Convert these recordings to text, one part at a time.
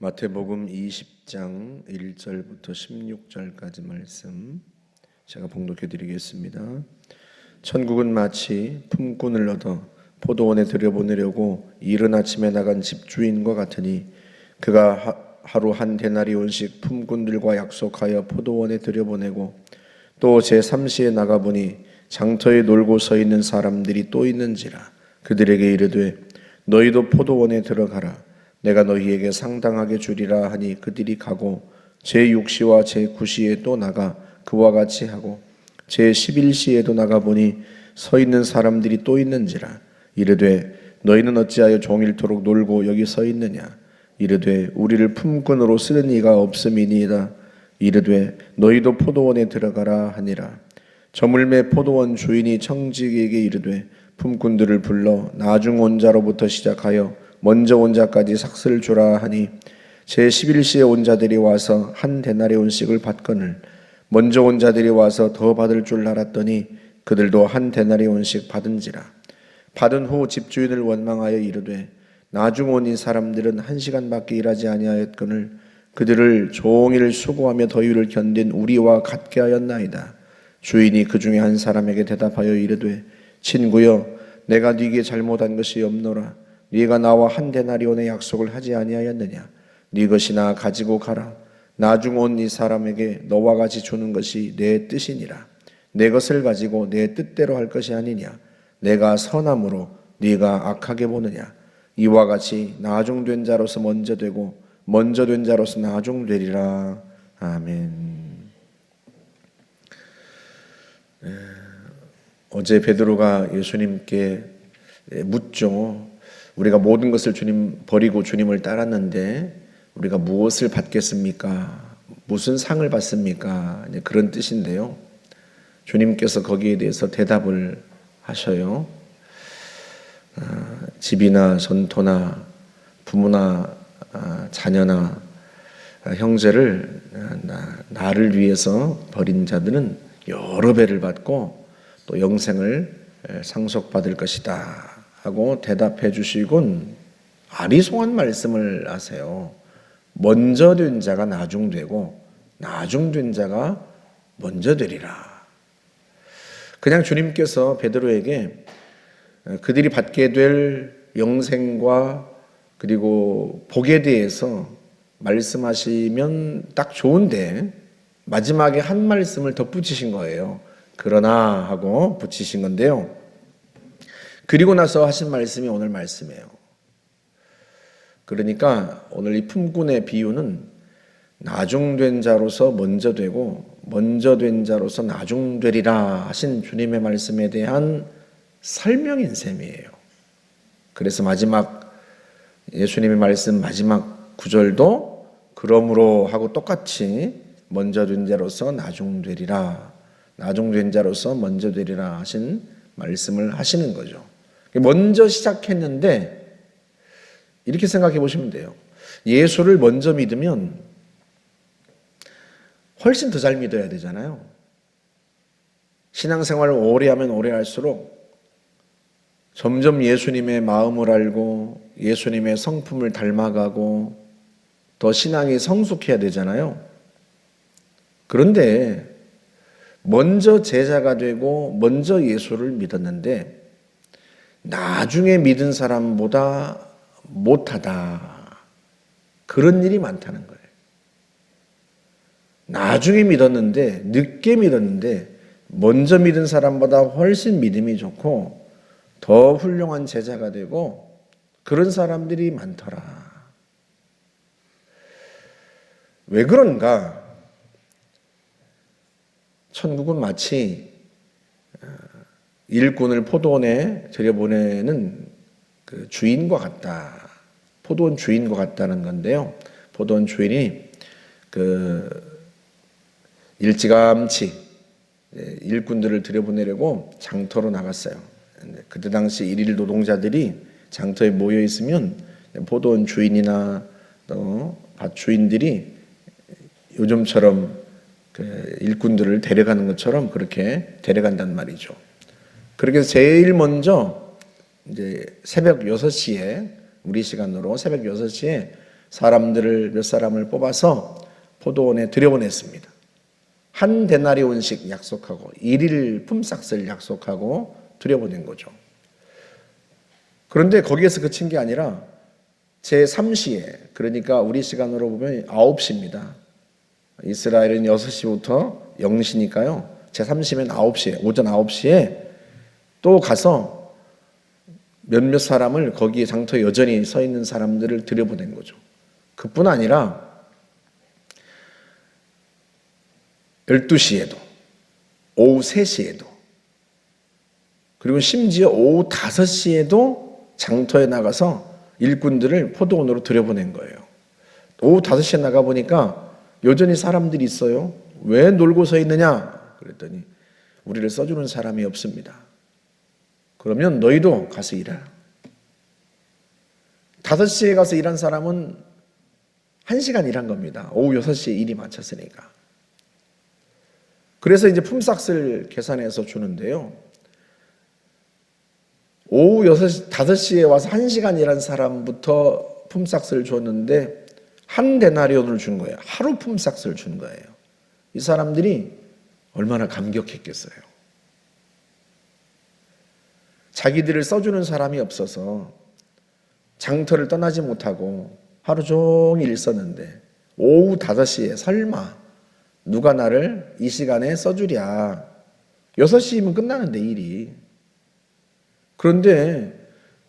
마태복음 20장 1절부터 16절까지 말씀 제가 봉독해 드리겠습니다. 천국은 마치 품꾼을 얻어 포도원에 들여보내려고 이른 아침에 나간 집주인과 같으니 그가 하루 한 데나리온씩 품꾼들과 약속하여 포도원에 들여보내고 또 제3시에 나가보니 장터에 놀고 서 있는 사람들이 또 있는지라 그들에게 이르되 너희도 포도원에 들어가라 내가 너희에게 상당하게 주리라 하니 그들이 가고 제6시와 제9시에 또 나가 그와 같이 하고 제11시에도 나가보니 서 있는 사람들이 또 있는지라 이르되 너희는 어찌하여 종일토록 놀고 여기 서 있느냐 이르되 우리를 품꾼으로 쓰는 이가 없음이니이다 이르되 너희도 포도원에 들어가라 하니라. 저물매 포도원 주인이 청지기에게 이르되 품꾼들을 불러 나중 온 자로부터 시작하여 먼저 온 자까지 삭슬 주라 하니 제11시에 온 자들이 와서 한 데나리온씩을 받거늘 먼저 온 자들이 와서 더 받을 줄 알았더니 그들도 한 데나리온씩 받은지라. 받은 후 집주인을 원망하여 이르되 나중 온 이 사람들은 1시간밖에 일하지 아니하였거늘 그들을 종일 수고하며 더위를 견딘 우리와 같게 하였나이다. 주인이 그 중에 한 사람에게 대답하여 이르되 친구여 내가 네게 잘못한 것이 없노라. 네가 나와 한 데나리온의 약속을 하지 아니하였느냐. 네 것이나 가지고 가라. 나중 온 이 사람에게 너와 같이 주는 것이 내 뜻이니라. 내 것을 가지고 내 뜻대로 할 것이 아니냐. 내가 선함으로 네가 악하게 보느냐. 이와 같이 나중된 자로서 먼저 되고 먼저 된 자로서 나중되리라. 아멘. 어제 베드로가 예수님께 묻죠. 우리가 모든 것을 주님 버리고 주님을 따랐는데 우리가 무엇을 받겠습니까? 무슨 상을 받습니까? 그런 뜻인데요. 주님께서 거기에 대해서 대답을 하셔요. 집이나 전토나 부모나 자녀나 형제를 나를 위해서 버린 자들은 여러 배를 받고 또 영생을 상속받을 것이다 하고 대답해 주시곤 아리송한 말씀을 하세요. 먼저 된 자가 나중되고 나중된 자가 먼저 되리라. 그냥 주님께서 베드로에게 그들이 받게 될 영생과 그리고 복에 대해서 말씀하시면 딱 좋은데 마지막에 한 말씀을 덧붙이신 거예요. 그러나 하고 붙이신 건데요. 그리고 나서 하신 말씀이 오늘 말씀이에요. 그러니까 오늘 이 품꾼의 비유는 나중된 자로서 먼저 되고 먼저 된 자로서 나중되리라 하신 주님의 말씀에 대한 설명인 셈이에요. 그래서 마지막 예수님의 말씀 마지막 구절도 그러므로 하고 똑같이 먼저 된 자로서 나중되리라, 나중된 자로서 먼저 되리라 하신 말씀을 하시는 거죠. 먼저 시작했는데 이렇게 생각해 보시면 돼요. 예수를 먼저 믿으면 훨씬 더 잘 믿어야 되잖아요. 신앙생활을 오래 하면 오래 할수록 점점 예수님의 마음을 알고 예수님의 성품을 닮아가고 더 신앙이 성숙해야 되잖아요. 그런데 먼저 제자가 되고 먼저 예수를 믿었는데 나중에 믿은 사람보다 못하다. 그런 일이 많다는 거예요. 나중에 믿었는데 늦게 믿었는데 먼저 믿은 사람보다 훨씬 믿음이 좋고 더 훌륭한 제자가 되고 그런 사람들이 많더라. 왜 그런가? 천국은 마치 일꾼을 포도원에 들여보내는 그 주인과 같다. 포도원 주인과 같다는 건데요. 포도원 주인이 일찌감치 일꾼들을 들여보내려고 장터로 나갔어요. 그때 당시 일일 노동자들이 장터에 모여 있으면 포도원 주인이나 또 밭 주인들이 요즘처럼 일꾼들을 데려가는 것처럼 그렇게 데려간단 말이죠. 그렇게 해서 제일 먼저 이제 새벽 6시에 우리 시간으로 새벽 6시에 사람들을 몇 사람을 뽑아서 포도원에 들여보냈습니다. 한 데나리온씩 약속하고 1일 품삯을 약속하고 들여보낸 거죠. 그런데 거기에서 그친 게 아니라 제3시에, 그러니까 우리 시간으로 보면 9시입니다. 이스라엘은 6시부터 0시니까요. 제3시면 9시에, 오전 9시에 또 가서 몇몇 사람을 거기에 장터에 여전히 서 있는 사람들을 들여보낸 거죠. 그뿐 아니라 12시에도, 오후 3시에도, 그리고 심지어 오후 5시에도 장터에 나가서 일꾼들을 포도원으로 들여보낸 거예요. 오후 5시에 나가보니까 여전히 사람들이 있어요. 왜 놀고 서 있느냐? 그랬더니 우리를 써주는 사람이 없습니다. 그러면 너희도 가서 일해라. 5시에 가서 일한 사람은 1시간 일한 겁니다. 오후 6시에 일이 마쳤으니까. 그래서 이제 품삯을 계산해서 주는데요. 오후 5시에 와서 1시간 일한 사람부터 품삯을 줬는데 한 데나리온을 준 거예요. 하루 품삯을 준 거예요. 이 사람들이 얼마나 감격했겠어요. 자기들을 써주는 사람이 없어서 장터를 떠나지 못하고 하루 종일 있었는데 오후 5시에 설마 누가 나를 이 시간에 써주랴. 6시면 끝나는데 일이. 그런데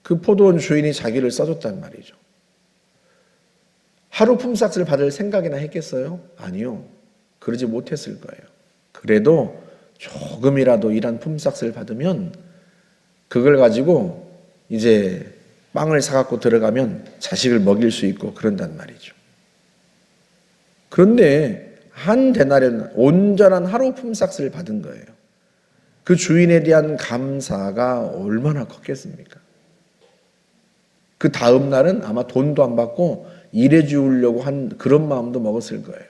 그 포도원 주인이 자기를 써줬단 말이죠. 하루 품삯을 받을 생각이나 했겠어요? 아니요. 그러지 못했을 거예요. 그래도 조금이라도 일한 품삯을 받으면 그걸 가지고 이제 빵을 사갖고 들어가면 자식을 먹일 수 있고 그런단 말이죠. 그런데 한 데나리온, 온전한 하루 품삯을 받은 거예요. 그 주인에 대한 감사가 얼마나 컸겠습니까? 그 다음 날은 아마 돈도 안 받고 일해 주려고 한 그런 마음도 먹었을 거예요.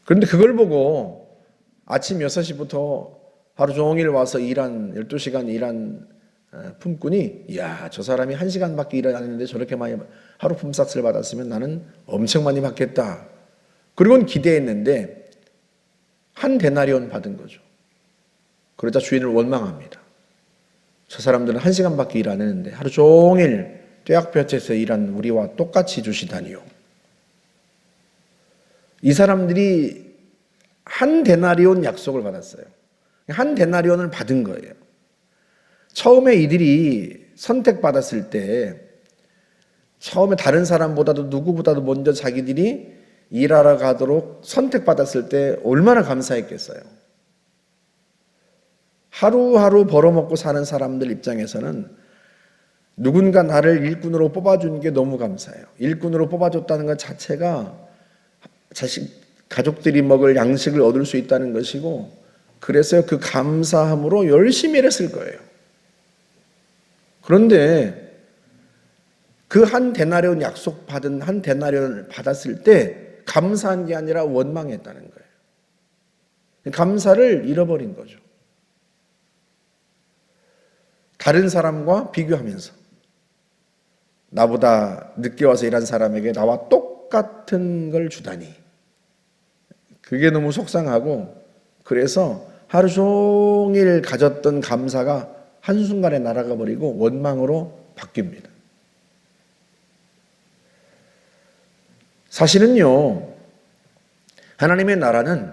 그런데 그걸 보고 아침 6시부터 하루 종일 와서 일한 12시간 일한 품꾼이 이야, 저 사람이 1시간밖에 일 안 했는데 저렇게 많이 하루 품삯을 받았으면 나는 엄청 많이 받겠다. 그리고는 기대했는데 한 데나리온 받은 거죠. 그러자 주인을 원망합니다. 저 사람들은 1시간밖에 일 안 했는데 하루 종일 떼약볕에서 일한 우리와 똑같이 주시다니요. 이 사람들이 한 데나리온 약속을 받았어요. 한 데나리온을 받은 거예요. 처음에 이들이 선택받았을 때 처음에 다른 사람보다도 누구보다도 먼저 자기들이 일하러 가도록 선택받았을 때 얼마나 감사했겠어요. 하루하루 벌어먹고 사는 사람들 입장에서는 누군가 나를 일꾼으로 뽑아준 게 너무 감사해요. 일꾼으로 뽑아줬다는 것 자체가 가족들이 먹을 양식을 얻을 수 있다는 것이고, 그래서 그 감사함으로 열심히 일했을 거예요. 그런데 그 한 데나리온 약속받은 한 데나리온을 받았을 때 감사한 게 아니라 원망했다는 거예요. 감사를 잃어버린 거죠. 다른 사람과 비교하면서 나보다 늦게 와서 일한 사람에게 나와 똑같은 걸 주다니, 그게 너무 속상하고, 그래서 하루 종일 가졌던 감사가 한순간에 날아가 버리고 원망으로 바뀝니다. 사실은요, 하나님의 나라는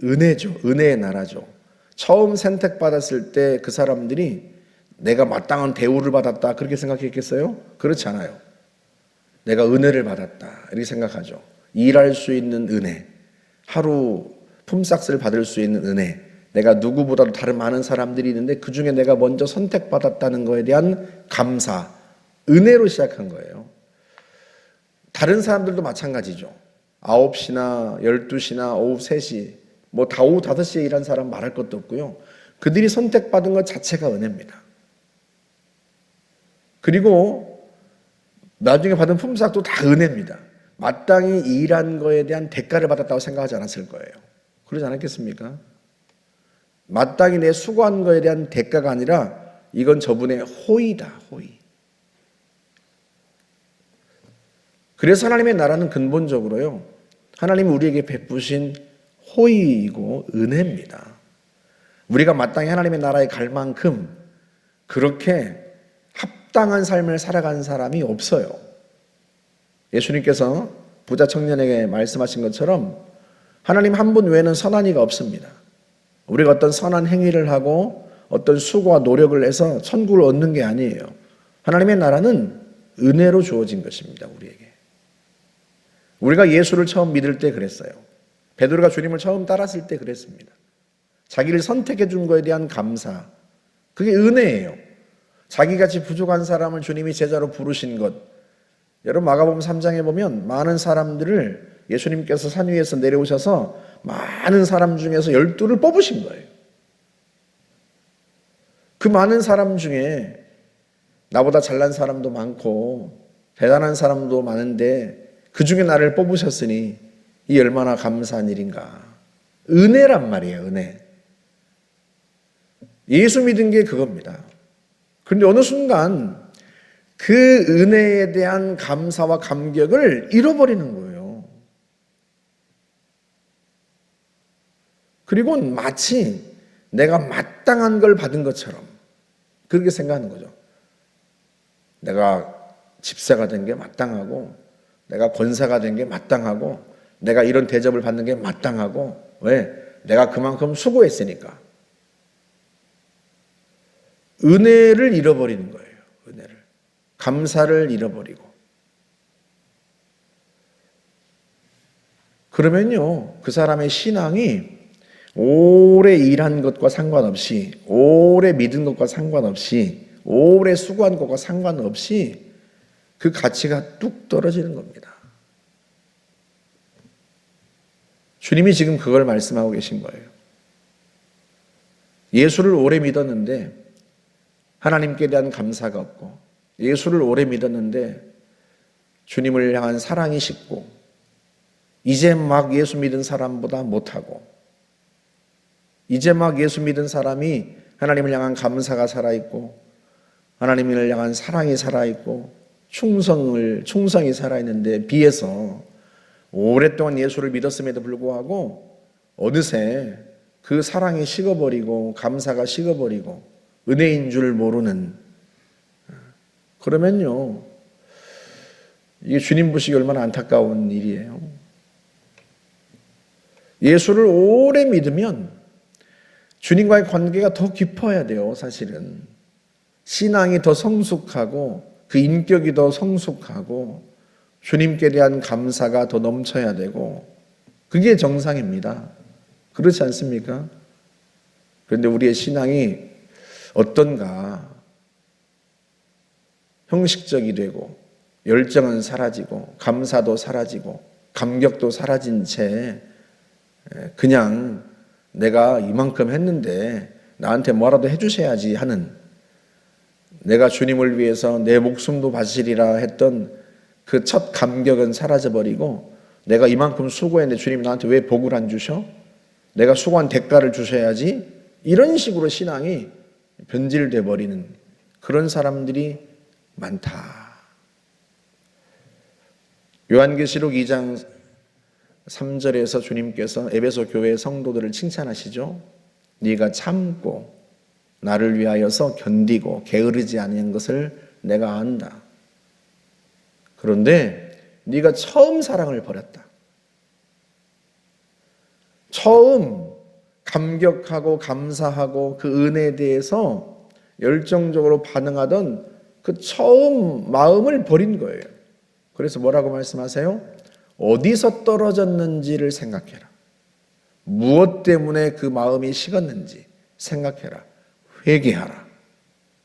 은혜죠. 은혜의 나라죠. 처음 선택받았을 때 그 사람들이 내가 마땅한 대우를 받았다 그렇게 생각했겠어요? 그렇지 않아요. 내가 은혜를 받았다 이렇게 생각하죠. 일할 수 있는 은혜, 하루 품삯을 받을 수 있는 은혜, 내가 누구보다도 다른 많은 사람들이 있는데 그 중에 내가 먼저 선택받았다는 것에 대한 감사, 은혜로 시작한 거예요. 다른 사람들도 마찬가지죠. 9시나 12시나 오후 3시, 뭐 다 오후 5시에 일한 사람 말할 것도 없고요. 그들이 선택받은 것 자체가 은혜입니다. 그리고 나중에 받은 품삯도 다 은혜입니다. 마땅히 일한 거에 대한 대가를 받았다고 생각하지 않았을 거예요. 그러지 않았겠습니까? 마땅히 내 수고한 거에 대한 대가가 아니라 이건 저분의 호의다, 호의. 그래서 하나님의 나라는 근본적으로요, 하나님이 우리에게 베푸신 호의이고 은혜입니다. 우리가 마땅히 하나님의 나라에 갈 만큼 그렇게 합당한 삶을 살아간 사람이 없어요. 예수님께서 부자 청년에게 말씀하신 것처럼 하나님 한 분 외에는 선한 이가 없습니다. 우리가 어떤 선한 행위를 하고 어떤 수고와 노력을 해서 천국을 얻는 게 아니에요. 하나님의 나라는 은혜로 주어진 것입니다, 우리에게. 우리가 예수를 처음 믿을 때 그랬어요. 베드로가 주님을 처음 따랐을 때 그랬습니다. 자기를 선택해 준 거에 대한 감사, 그게 은혜예요. 자기같이 부족한 사람을 주님이 제자로 부르신 것. 여러분 마가복음 3장에 보면 많은 사람들을 예수님께서 산 위에서 내려오셔서 많은 사람 중에서 12를 뽑으신 거예요. 그 많은 사람 중에 나보다 잘난 사람도 많고 대단한 사람도 많은데 그 중에 나를 뽑으셨으니 이 얼마나 감사한 일인가. 은혜란 말이에요, 은혜. 예수 믿은 게 그겁니다. 그런데 어느 순간 그 은혜에 대한 감사와 감격을 잃어버리는 거예요. 그리고 마치 내가 마땅한 걸 받은 것처럼 그렇게 생각하는 거죠. 내가 집사가 된 게 마땅하고 내가 권사가 된 게 마땅하고 내가 이런 대접을 받는 게 마땅하고 왜? 내가 그만큼 수고했으니까. 은혜를 잃어버리는 거예요. 은혜를. 감사를 잃어버리고. 그러면요, 그 사람의 신앙이 오래 일한 것과 상관없이, 오래 믿은 것과 상관없이, 오래 수고한 것과 상관없이 그 가치가 뚝 떨어지는 겁니다. 주님이 지금 그걸 말씀하고 계신 거예요. 예수를 오래 믿었는데 하나님께 대한 감사가 없고, 예수를 오래 믿었는데 주님을 향한 사랑이 식고, 이제 막 예수 믿은 사람보다 못하고, 이제 막 예수 믿은 사람이 하나님을 향한 감사가 살아있고 하나님을 향한 사랑이 살아있고 충성이 살아있는데 비해서 오랫동안 예수를 믿었음에도 불구하고 어느새 그 사랑이 식어버리고 감사가 식어버리고 은혜인 줄 모르는, 그러면요, 이게 주님 보시기 얼마나 안타까운 일이에요. 예수를 오래 믿으면 주님과의 관계가 더 깊어야 돼요, 사실은. 신앙이 더 성숙하고 그 인격이 더 성숙하고 주님께 대한 감사가 더 넘쳐야 되고 그게 정상입니다. 그렇지 않습니까? 그런데 우리의 신앙이 어떤가? 형식적이 되고 열정은 사라지고 감사도 사라지고 감격도 사라진 채 그냥 내가 이만큼 했는데 나한테 뭐라도 해주셔야지 하는, 내가 주님을 위해서 내 목숨도 바치리라 했던 그 첫 감격은 사라져버리고 내가 이만큼 수고했는데 주님이 나한테 왜 복을 안 주셔? 내가 수고한 대가를 주셔야지. 이런 식으로 신앙이 변질돼 버리는 그런 사람들이 많다. 요한계시록 2장 3절에서 주님께서 에베소 교회 성도들을 칭찬하시죠. 네가 참고 나를 위하여서 견디고 게으르지 아니한 것을 내가 안다. 그런데 네가 처음 사랑을 버렸다. 처음 감격하고 감사하고 그 은혜에 대해서 열정적으로 반응하던 그 처음 마음을 버린 거예요. 그래서 뭐라고 말씀하세요? 어디서 떨어졌는지를 생각해라. 무엇 때문에 그 마음이 식었는지 생각해라. 회개하라.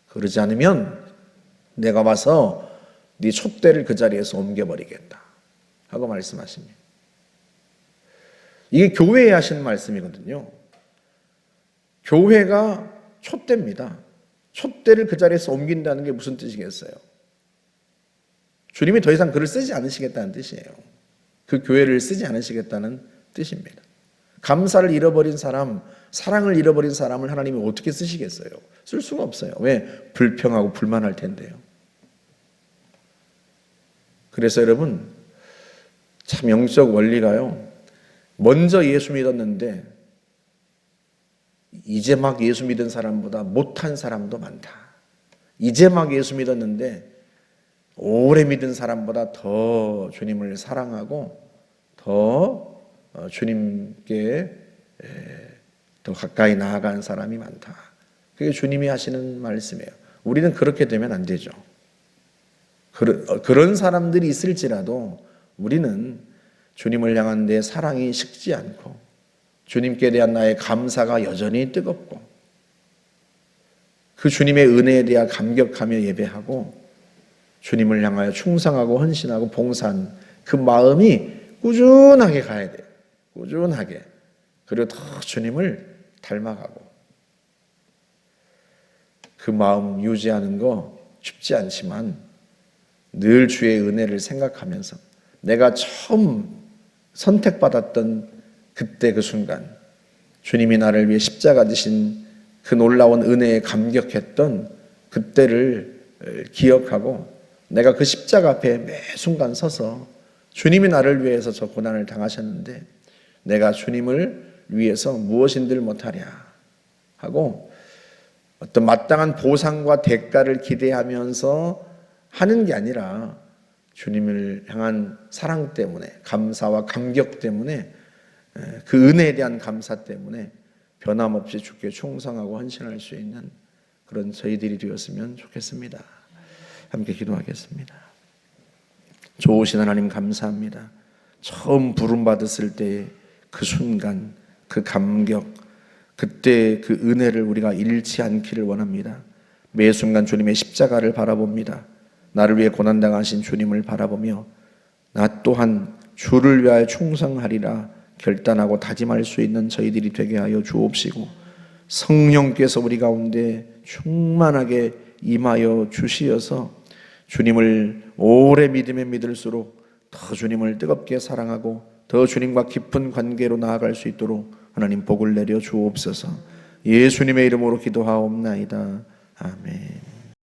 그러지 않으면 내가 와서 네 촛대를 그 자리에서 옮겨버리겠다 하고 말씀하십니다. 이게 교회에 하신 말씀이거든요. 교회가 촛대입니다. 촛대를 그 자리에서 옮긴다는 게 무슨 뜻이겠어요? 주님이 더 이상 글을 쓰지 않으시겠다는 뜻이에요. 그 교회를 쓰지 않으시겠다는 뜻입니다. 감사를 잃어버린 사람, 사랑을 잃어버린 사람을 하나님이 어떻게 쓰시겠어요? 쓸 수가 없어요. 왜? 불평하고 불만할 텐데요. 그래서 여러분, 참 영적 원리가요, 먼저 예수 믿었는데 이제 막 예수 믿은 사람보다 못한 사람도 많다. 이제 막 예수 믿었는데 오래 믿은 사람보다 더 주님을 사랑하고 더 주님께 더 가까이 나아간 사람이 많다. 그게 주님이 하시는 말씀이에요. 우리는 그렇게 되면 안 되죠. 그런 사람들이 있을지라도 우리는 주님을 향한 내 사랑이 식지 않고 주님께 대한 나의 감사가 여전히 뜨겁고 그 주님의 은혜에 대해 감격하며 예배하고 주님을 향하여 충성하고 헌신하고 봉사한 그 마음이 꾸준하게 가야 돼요. 꾸준하게. 그리고 더 주님을 닮아가고. 그 마음 유지하는 거 쉽지 않지만 늘 주의 은혜를 생각하면서 내가 처음 선택받았던 그때 그 순간 주님이 나를 위해 십자가 지신 그 놀라운 은혜에 감격했던 그때를 기억하고 내가 그 십자가 앞에 매 순간 서서 주님이 나를 위해서 저 고난을 당하셨는데 내가 주님을 위해서 무엇인들 못하랴 하고 어떤 마땅한 보상과 대가를 기대하면서 하는 게 아니라 주님을 향한 사랑 때문에 감사와 감격 때문에 그 은혜에 대한 감사 때문에 변함없이 주께 충성하고 헌신할 수 있는 그런 저희들이 되었으면 좋겠습니다. 함께 기도하겠습니다. 좋으신 하나님 감사합니다. 처음 부름받았을 때의 그 순간, 그 감격, 그때 그 은혜를 우리가 잃지 않기를 원합니다. 매 순간 주님의 십자가를 바라봅니다. 나를 위해 고난당하신 주님을 바라보며 나 또한 주를 위하여 충성하리라 결단하고 다짐할 수 있는 저희들이 되게 하여 주옵시고 성령께서 우리 가운데 충만하게 임하여 주시어서 주님을 오래 믿으면 믿을수록 더 주님을 뜨겁게 사랑하고 더 주님과 깊은 관계로 나아갈 수 있도록 하나님 복을 내려 주옵소서. 예수님의 이름으로 기도하옵나이다. 아멘.